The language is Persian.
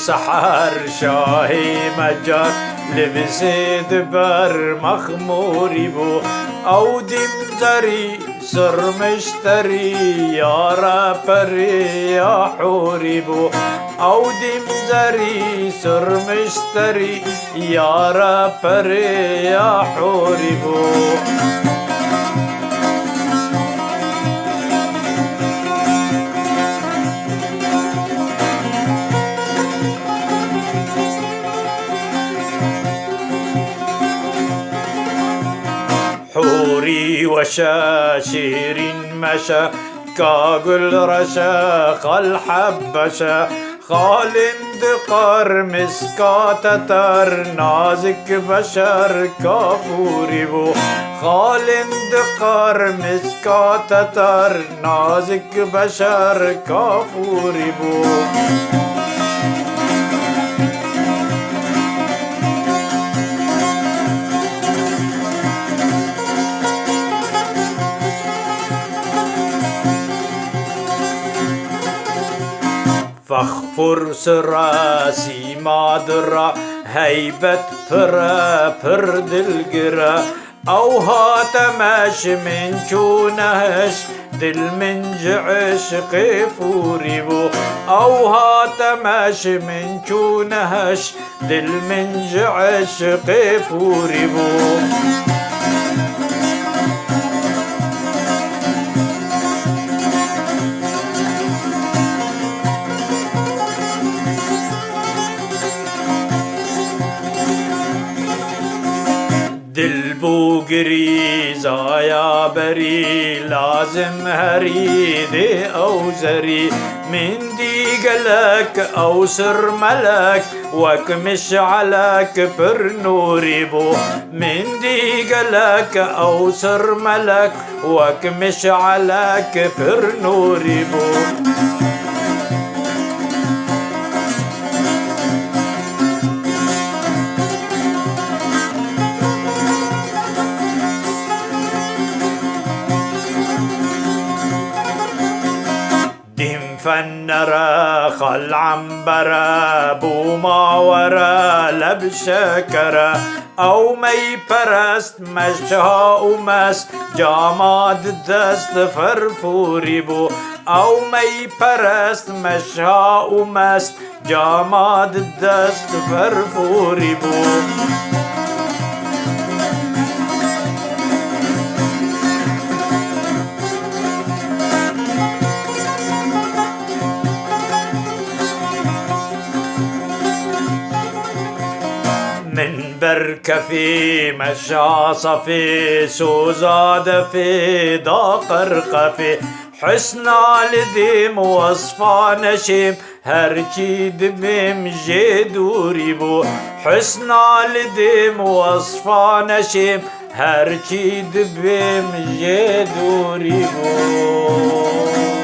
سحر شاهی مجار لبسید بر مخموری بو او دیم زری سرمشتری یارا پری یا حوری بو او دیم زری سرمشتری یارا پری یا حوری بو حوري وشا شيرين مشى كاقل رشا خال حبشا خالند قرمس كاتتر نازك بشر كافوري بو خالند قرمس كاتتر نازك بشر كافوري بو فخفر سراسي مادرة هيبة برا برد القرا او هاتمش من شونهش دل من جعش قفوري بو او هاتمش من شونهش دل من جعش قفوري بو دل بوگری زایا بری لازم هريدي او زري من ديقلك او سر ملك وكمش عليك بر نوري بو من ديقلك او سر ملك وكمش عليك بر نوري بو فنرا خل عنبرا بوما ورا لبشكرا او مي پرست مشها ومس جاماد دست فرفوري بو او مي پرست مشها ومس جاماد دست فرفوري بو من بركفي مشى صفي سوزاد في داقر قفي حسنا لديم وصفا نشيم هرچي دبم جدوري بو حسنا لديم وصفا نشيم هرچي دبم جدوري بو